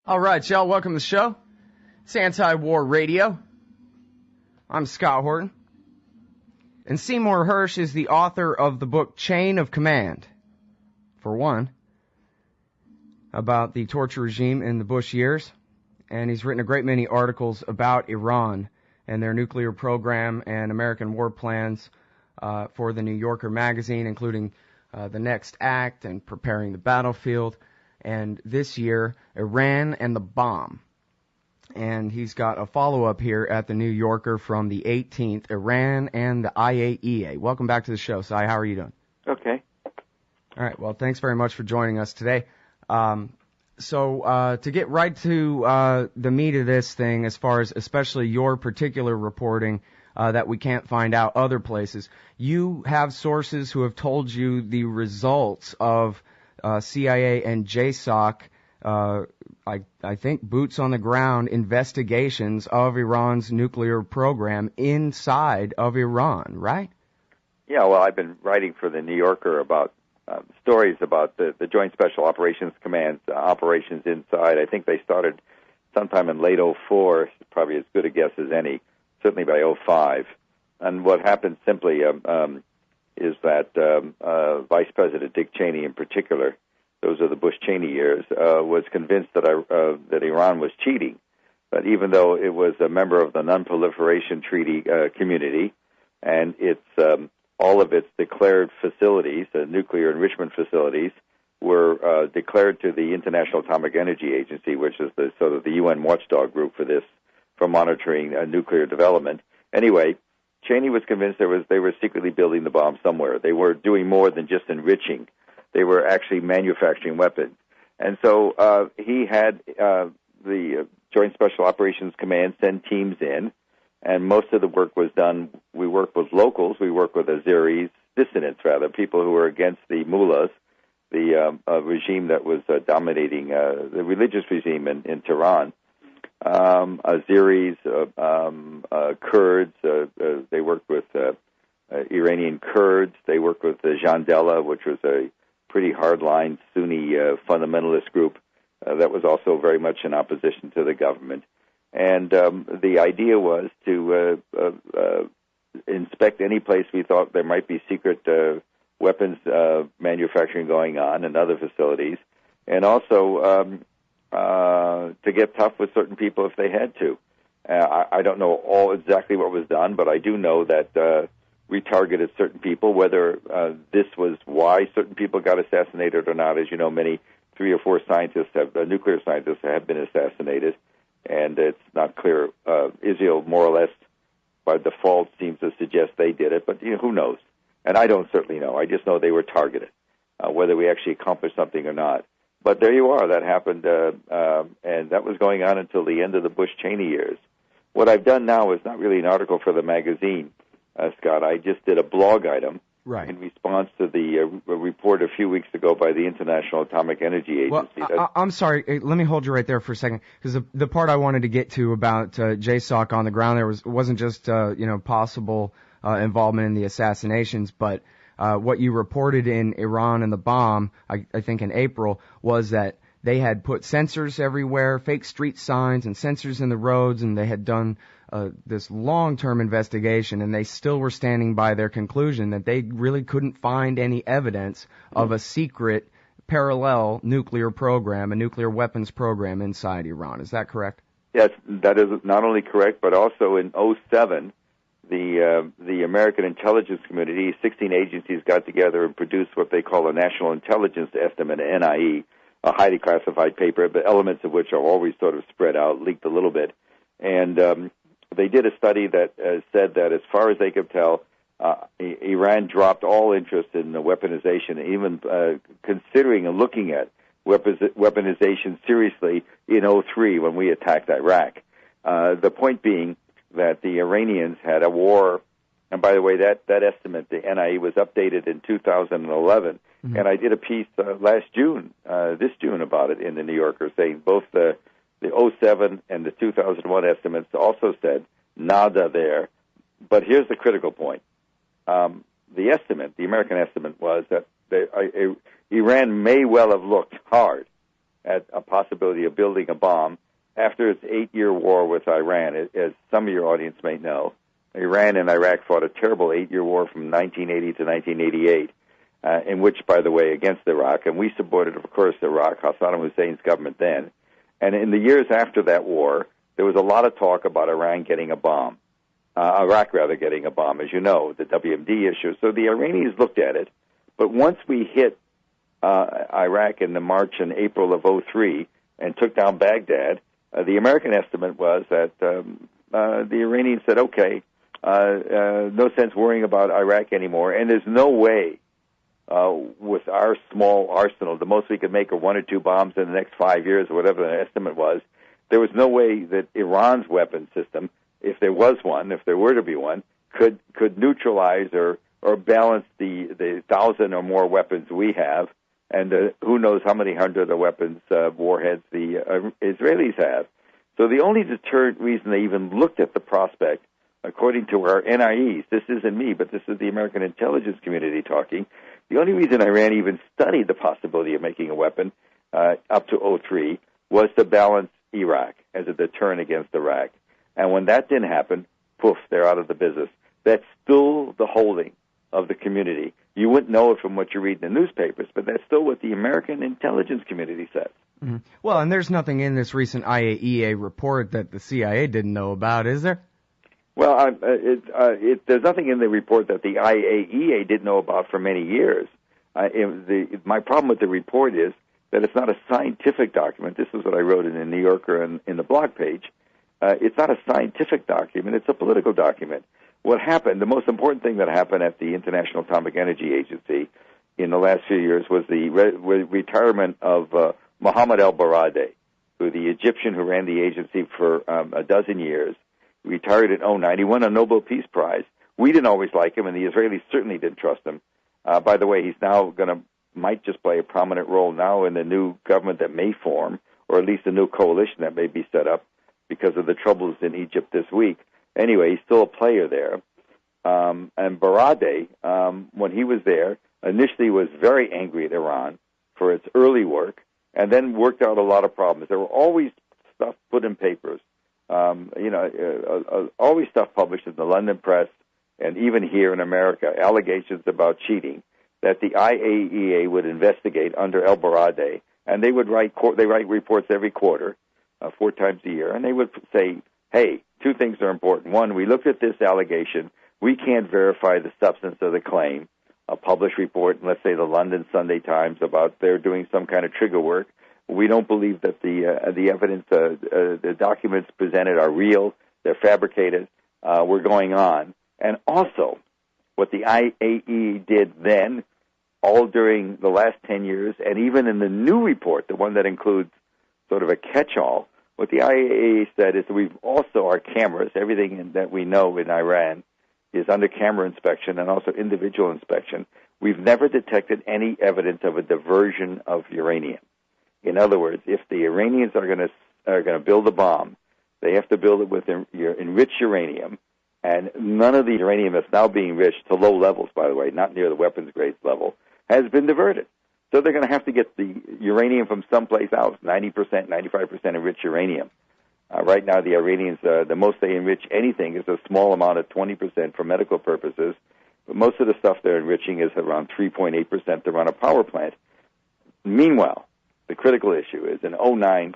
All right, y'all, welcome to the show. It's Anti-War Radio. I'm Scott Horton. And Seymour Hersh is the author of the book Chain of Command, for one, about the torture regime in the Bush years. And he's written a great many articles about Iran and their nuclear program and American war plans for the New Yorker magazine, including the Next Act and Preparing the Battlefield. And this year, Iran and the Bomb. And he's got a follow-up here at the New Yorker from the 18th, Iran and the I.A.E.A. Welcome back to the show, Cy. How are you doing? Okay. All right. Well, thanks very much for joining us today. So to get right to the meat of this thing, as far as especially your particular reporting that we can't find out other places, you have sources who have told you the results of CIA and JSOC, I think boots on the ground investigations of Iran's nuclear program inside of Iran, right? Yeah, well, I've been writing for the New Yorker about stories about the Joint Special Operations Command's operations inside. I think they started sometime in late '04, probably as good a guess as any, certainly by '05. And what happened simply is that Vice President Dick Cheney in particular, those are the Bush-Cheney years, was convinced that Iran was cheating. But even though it was a member of the Non-Proliferation Treaty community, and all of its declared facilities, nuclear enrichment facilities, were declared to the International Atomic Energy Agency, which is the sort of the UN watchdog group for monitoring nuclear development. Anyway, Cheney was convinced they were secretly building the bomb somewhere. They were doing more than just enriching. They were actually manufacturing weapons. And so he had the Joint Special Operations Command send teams in, and most of the work was done. We worked with locals. We worked with Azeris, dissidents rather, people who were against the mullahs, the regime that was dominating, the religious regime in Tehran. Azeris, Kurds, they worked with Iranian Kurds. They worked with the Jandela, which was a pretty hardline Sunni fundamentalist group that was also very much in opposition to the government. And the idea was to inspect any place we thought there might be secret weapons manufacturing going on and other facilities, and also to get tough with certain people if they had to. I don't know exactly what was done, but I do know that we targeted certain people. Whether this was why certain people got assassinated or not, as you know, 3 or 4 nuclear scientists have been assassinated, and it's not clear. Israel, more or less, by default, seems to suggest they did it, but who knows? And I don't certainly know. I just know they were targeted, whether we actually accomplished something or not. But there you are. That happened, and that was going on until the end of the Bush-Cheney years. What I've done now is not really an article for the magazine, Scott. I just did a blog item in response to the report a few weeks ago by the International Atomic Energy Agency. Well, I'm sorry. Let me hold you right there for a second, because the part I wanted to get to about JSOC on the ground there wasn't just possible involvement in the assassinations, but what you reported in Iran and the bomb, I think in April, was that they had put sensors everywhere, fake street signs and sensors in the roads, and they had done this long-term investigation, and they still were standing by their conclusion that they really couldn't find any evidence of a secret parallel nuclear program, a nuclear weapons program inside Iran. Is that correct? Yes, that is not only correct, but also in '07, the American intelligence community, 16 agencies got together and produced what they call a National Intelligence Estimate, NIE, a highly classified paper, but elements of which are always sort of spread out, leaked a little bit. And they did a study that said that as far as they could tell, Iran dropped all interest in the weaponization, even considering and looking at weaponization seriously in '03 when we attacked Iraq. The point being that the Iranians had a war, and by the way, that estimate, the NIE, was updated in 2011, and I did a piece this June about it in the New Yorker, saying both the 07 and the 2001 estimates also said nada there. But here's the critical point. The American estimate was that Iran may well have looked hard at a possibility of building a bomb after its 8-year war with Iran. As some of your audience may know, Iran and Iraq fought a terrible 8-year war from 1980 to 1988, in which, by the way, against Iraq. And we supported, of course, Iraq, Saddam Hussein's government then. And in the years after that war, there was a lot of talk about Iran getting a bomb. Iraq, rather, getting a bomb, as you know, the WMD issue. So the Iranians looked at it. But once we hit Iraq in the March and April of 2003 and took down Baghdad, the American estimate was that the Iranians said, okay, no sense worrying about Iraq anymore, and there's no way with our small arsenal, the most we could make are 1 or 2 bombs in the next 5 years, or whatever the estimate was. There was no way that Iran's weapon system, if there was one, if there were to be one, could neutralize or balance the 1,000 or more weapons we have, and who knows how many hundred of weapons, warheads the Israelis have. So the only deterrent reason they even looked at the prospect, according to our NIEs, this isn't me, but this is the American intelligence community talking, the only reason Iran even studied the possibility of making a weapon up to 2003 was to balance Iraq as a deterrent against Iraq. And when that didn't happen, poof, they're out of the business. That's still the holding of the community. You wouldn't know it from what you read in the newspapers, but that's still what the American intelligence community says. Mm-hmm. Well, and there's nothing in this recent IAEA report that the CIA didn't know about, is there? Well, there's nothing in the report that the IAEA didn't know about for many years. My problem with the report is that it's not a scientific document. This is what I wrote in the New Yorker and in the blog page. It's not a scientific document. It's a political document. What happened, the most important thing that happened at the International Atomic Energy Agency in the last few years was the retirement of Mohammed el-Baradei, who the Egyptian who ran the agency for a dozen years. He retired in 2009. He won a Nobel Peace Prize. We didn't always like him, and the Israelis certainly didn't trust him. By the way, he's now might just play a prominent role now in the new government that may form, or at least a new coalition that may be set up because of the troubles in Egypt this week. Anyway, he's still a player there. And Baradei, when he was there, initially was very angry at Iran for its early work, and then worked out a lot of problems. There were always stuff put in papers, always stuff published in the London press, and even here in America, allegations about cheating that the IAEA would investigate under el-Baradei, and they would write reports every quarter, 4 times a year, and they would say, hey, 2 things are important. One, we looked at this allegation. We can't verify the substance of the claim. A published report in, let's say, the London Sunday Times about they're doing some kind of trigger work. We don't believe that the evidence, the documents presented are real. They're fabricated. We're going on. And also, what the IAEA did then, all during the last 10 years, and even in the new report, the one that includes sort of a catch-all, what the IAEA said is that we've also, our cameras, everything that we know in Iran is under camera inspection and also individual inspection. We've never detected any evidence of a diversion of uranium. In other words, if the Iranians are going to build a bomb, they have to build it with enriched uranium, and none of the uranium that's now being enriched to low levels, by the way, not near the weapons grade level, has been diverted. So they're going to have to get the uranium from someplace else, 90%, 95% enriched uranium. Right now, the Iranians, the most they enrich anything is a small amount of 20% for medical purposes. But most of the stuff they're enriching is around 3.8% to run a power plant. Meanwhile, the critical issue is in 2009,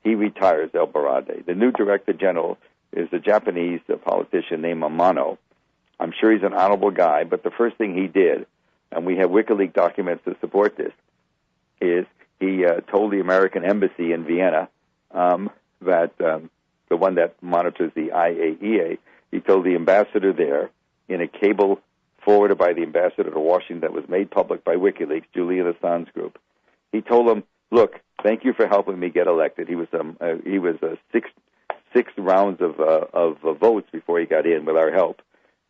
he retires, el-Baradei. The new director general is a Japanese politician named Amano. I'm sure he's an honorable guy, but the first thing he did, and we have WikiLeaks documents to support this, is he told the American embassy in Vienna that the one that monitors the IAEA, he told the ambassador there in a cable forwarded by the ambassador to Washington that was made public by WikiLeaks, Julian Assange Group. He told him, look, thank you for helping me get elected. He was six rounds of votes before he got in with our help.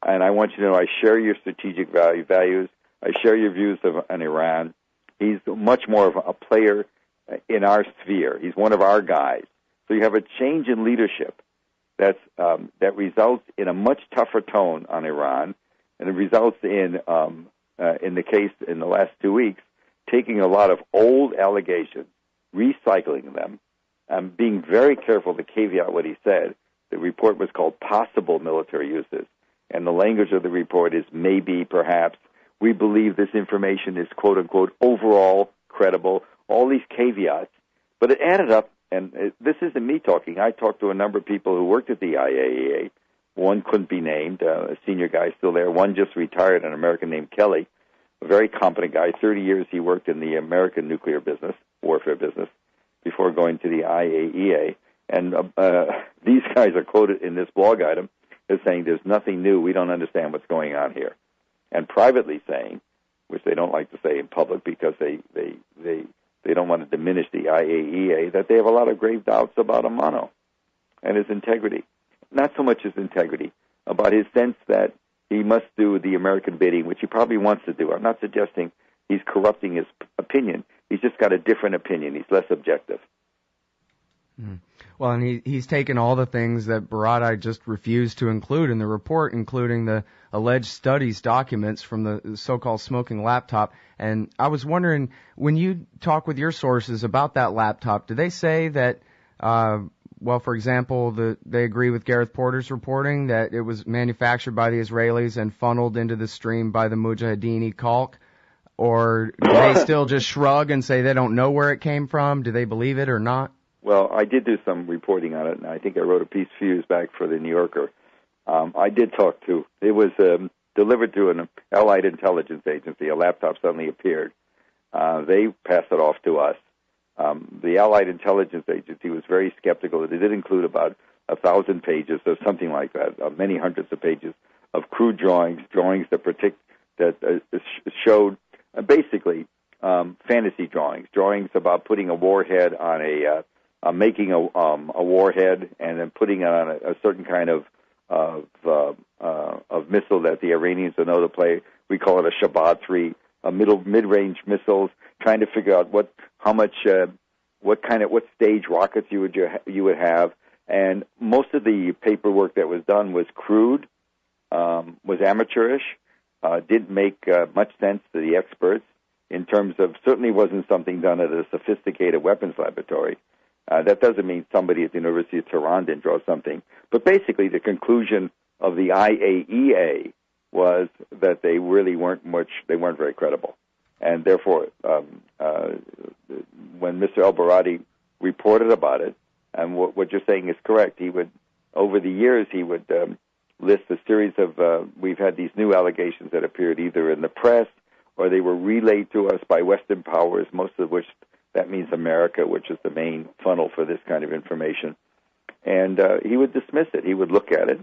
And I want you to know I share your strategic values. I share your views on Iran. He's much more of a player in our sphere. He's one of our guys. So you have a change in leadership that results in a much tougher tone on Iran, and it results in the case in the last 2 weeks, taking a lot of old allegations, recycling them. Being very careful to caveat what he said. The report was called Possible Military Uses, and the language of the report is maybe, perhaps, we believe this information is, quote-unquote, overall credible, all these caveats. But it added up, and this isn't me talking. I talked to a number of people who worked at the IAEA. One couldn't be named, a senior guy still there. One just retired, an American named Kelly, a very competent guy. 30 years he worked in the American nuclear business, warfare business, before going to the IAEA. And these guys are quoted in this blog item as saying there's nothing new, we don't understand what's going on here. And privately saying, which they don't like to say in public because they don't want to diminish the IAEA, that they have a lot of grave doubts about Amano and his integrity. Not so much his integrity, about his sense that he must do the American bidding, which he probably wants to do. I'm not suggesting he's corrupting his opinion. He's just got a different opinion. He's less objective. Well, and he's taken all the things that Baradei just refused to include in the report, including the alleged studies documents from the so-called smoking laptop. And I was wondering, when you talk with your sources about that laptop, do they say that, well, for example, they agree with Gareth Porter's reporting that it was manufactured by the Israelis and funneled into the stream by the Mujahideen Khalq? Or do they still just shrug and say they don't know where it came from? Do they believe it or not? Well, I did do some reporting on it, and I think I wrote a piece a few years back for the New Yorker. I did talk to, it was delivered to an Allied intelligence agency. A laptop suddenly appeared. They passed it off to us. The Allied intelligence agency was very skeptical. It did include about 1,000 pages or something like that, many hundreds of pages of crude drawings that showed basically fantasy drawings about putting a warhead on making a warhead and then putting it on a certain kind of missile that the Iranians know to play. We call it a Shabbat 3, mid-range missiles, trying to figure out what stage rockets you would have. And most of the paperwork that was done was crude, was amateurish, didn't make much sense to the experts in terms of, certainly wasn't something done at a sophisticated weapons laboratory. That doesn't mean somebody at the University of Tehran didn't draw something. But basically the conclusion of the IAEA was that they really weren't very credible. And therefore, when Mr. El-Baradi reported about it, and what you're saying is correct, over the years, he would list a series of, we've had these new allegations that appeared either in the press or they were relayed to us by Western powers, most of which, that means America, which is the main funnel for this kind of information. And he would dismiss it. He would look at it.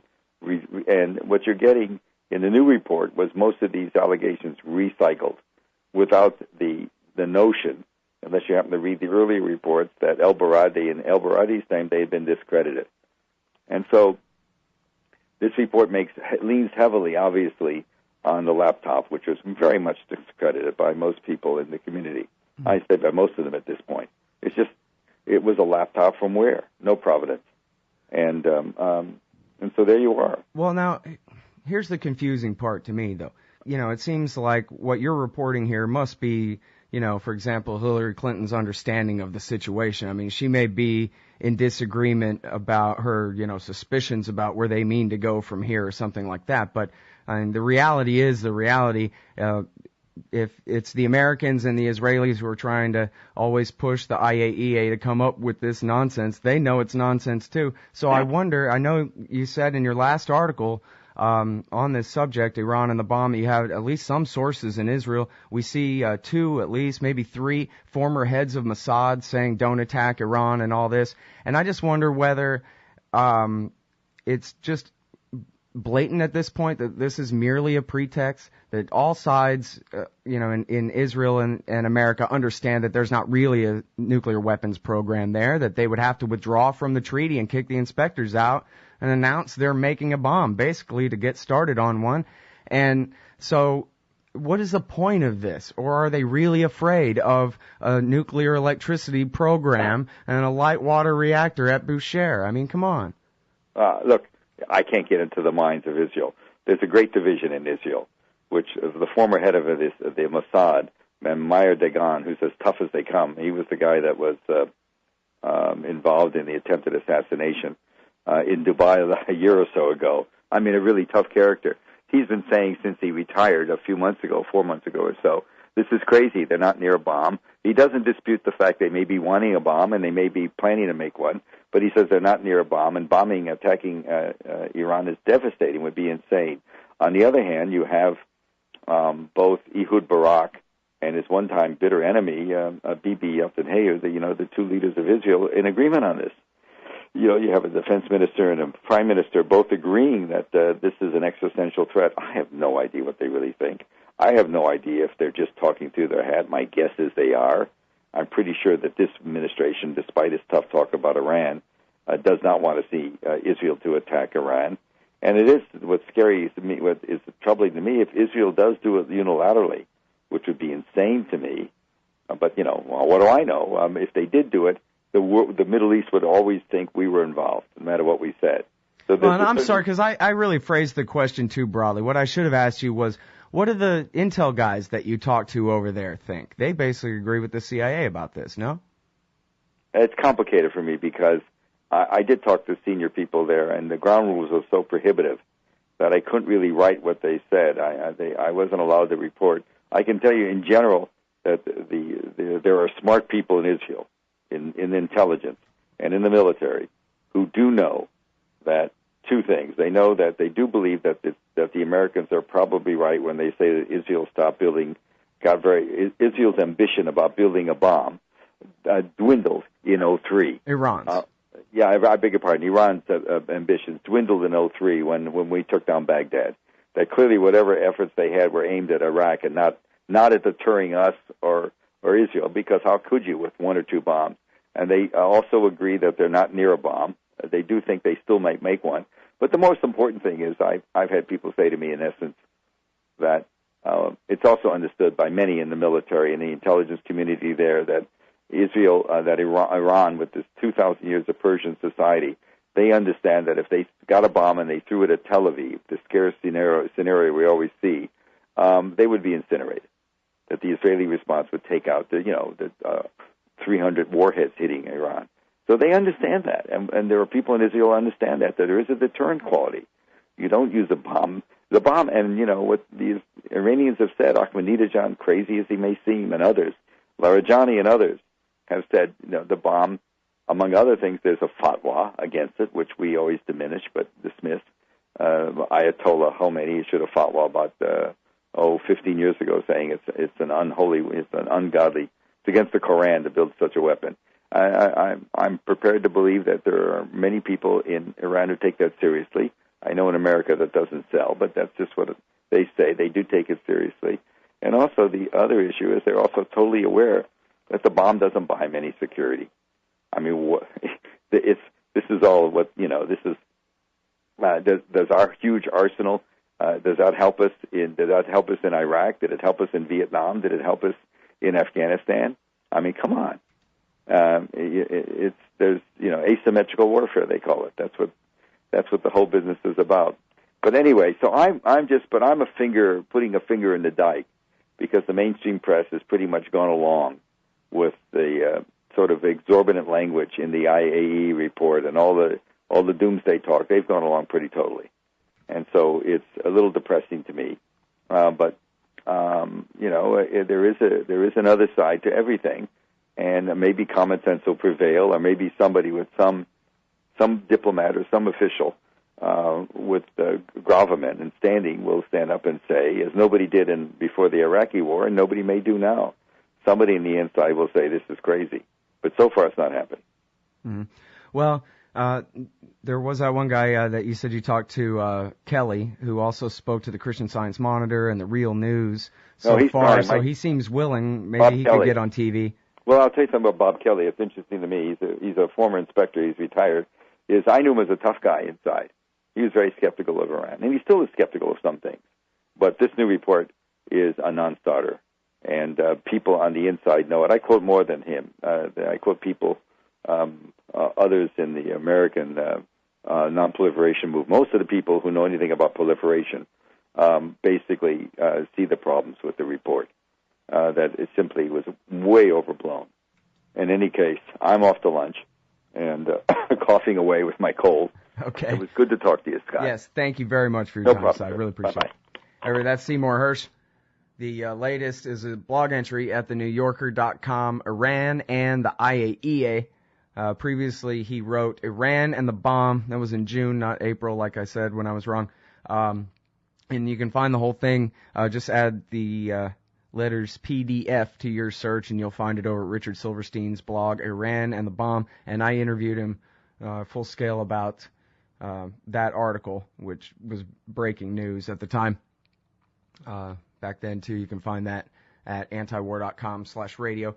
And what you're getting in the new report was most of these allegations recycled without the notion, unless you happen to read the earlier reports, that El-Baradi, in El-Baradi's time, they had been discredited. And so this report leans heavily, obviously, on the laptop, which was very much discredited by most people in the community. I say by most of them at this point. It was a laptop from where? No provenance. And so there you are. Well, now, here's the confusing part to me, though. It seems like what you're reporting here must be, for example, Hillary Clinton's understanding of the situation. I mean, she may be in disagreement about her, suspicions about where they mean to go from here or something like that. But the reality is the reality. If it's the Americans and the Israelis who are trying to always push the IAEA to come up with this nonsense, they know it's nonsense too. So I wonder, I know you said in your last article on this subject, Iran and the bomb, you have at least some sources in Israel. We see two, at least, maybe three former heads of Mossad saying don't attack Iran and all this. And I just wonder whether it's just blatant at this point that this is merely a pretext, that all sides, in Israel and America understand that there's not really a nuclear weapons program there, that they would have to withdraw from the treaty and kick the inspectors out and announce they're making a bomb, basically, to get started on one. And so what is the point of this? Or are they really afraid of a nuclear electricity program and a light water reactor at Bushehr? I mean, come on. Look, I can't get into the minds of Israel. There's a great division in Israel, which the former head of the Mossad and Meyer Dagan, who's as tough as they come. He was the guy that was involved in the attempted assassination in Dubai a year or so ago. I mean, a really tough character. He's been saying since he retired a few months ago, 4 months ago or so, this is crazy. They're not near a bomb. He doesn't dispute the fact they may be wanting a bomb and they may be planning to make one, but he says they're not near a bomb, and attacking Iran is devastating, would be insane. On the other hand, you have both Ehud Barak and his one-time bitter enemy, Bibi Netanyahu, the two leaders of Israel, in agreement on this. You have a defense minister and a prime minister both agreeing that this is an existential threat. I have no idea what they really think. I have no idea if they're just talking through their hat. My guess is they are. I'm pretty sure that this administration, despite its tough talk about Iran, does not want to see Israel to attack Iran. And it is what's scary to me, what is troubling to me, if Israel does do it unilaterally, which would be insane to me. But, what do I know? If they did do it, the Middle East would always think we were involved, no matter what we said. So well, and I'm sorry, because I really phrased the question too broadly. What I should have asked you was, what do the intel guys that you talk to over there think? They basically agree with the CIA about this, no? It's complicated for me because I did talk to senior people there, and the ground rules were so prohibitive that I couldn't really write what they said. I wasn't allowed to report. I can tell you in general that there are smart people in Israel, in intelligence and in the military, who do know that two things. They know that they do believe that the Americans are probably right when they say that Israel Israel's ambition about building a bomb dwindled in 2003. Iran's. I beg your pardon. Iran's ambitions dwindled in 2003 when we took down Baghdad. That clearly whatever efforts they had were aimed at Iraq and not at deterring us or Israel, because how could you with one or two bombs? And they also agree that they're not near a bomb. They do think they still might make one. But the most important thing is I've had people say to me, in essence, that it's also understood by many in the military and the intelligence community there that Israel, that Iran, with this 2,000 years of Persian society, they understand that if they got a bomb and they threw it at Tel Aviv, the scare scenario we always see, they would be incinerated. That the Israeli response would take out the 300 warheads hitting Iran. So they understand that, and there are people in Israel who understand that there is a deterrent quality. You don't use a bomb. The bomb, and what these Iranians have said, Ahmadinejad, crazy as he may seem, and others, Larijani and others, have said, the bomb, among other things, there's a fatwa against it, which we always diminish but dismiss. Ayatollah Khomeini issued a fatwa about 15 years ago, saying it's an ungodly, it's against the Quran to build such a weapon. I'm prepared to believe that there are many people in Iran who take that seriously. I know in America that doesn't sell, but that's just what they say. They do take it seriously. And also the other issue is they're also totally aware that the bomb doesn't buy them any security. I mean, this is all what, this is, does our huge arsenal, does that help us in Iraq? Did it help us in Vietnam? Did it help us in Afghanistan? I mean, come on. There's asymmetrical warfare, they call it. That's what the whole business is about. But anyway, so I'm putting a finger in the dike, because the mainstream press has pretty much gone along with the sort of exorbitant language in the I.A.E.A. report and all the doomsday talk. They've gone along pretty totally, and so it's a little depressing to me. But there is another side to everything. And maybe common sense will prevail, or maybe somebody with some diplomat or some official with gravamen and standing will stand up and say, as nobody did before the Iraqi war, and nobody may do now, somebody in the inside will say this is crazy. But so far it's not happening. Mm-hmm. Well, there was that one guy that you said you talked to, Kelly, who also spoke to the Christian Science Monitor and the Real News so far. So he seems willing. Maybe he could get on TV. Well, I'll tell you something about Bob Kelly. It's interesting to me. He's a former inspector. He's retired. I knew him as a tough guy inside. He was very skeptical of Iran, and he still is skeptical of some things. But this new report is a non-starter, and people on the inside know it. I quote more than him. I quote people, others in the American non-proliferation movement. Most of the people who know anything about proliferation basically see the problems with the report. that it simply was way overblown. In any case, I'm off to lunch and coughing away with my cold. Okay. It was good to talk to you, Scott. Yes, thank you very much for your time, problem, Scott. I sir. really appreciate Bye-bye. it. Anyway, that's Seymour Hersh. The latest is a blog entry at thenewyorker.com, Iran and the IAEA. Previously, he wrote Iran and the Bomb. That was in June, not April, like I said when I was wrong. And you can find the whole thing. Just add the letters PDF to your search, and you'll find it over at Richard Silverstein's blog, Iran and the Bomb. And I interviewed him full scale about that article, which was breaking news at the time. Back then, too, you can find that at antiwar.com/radio.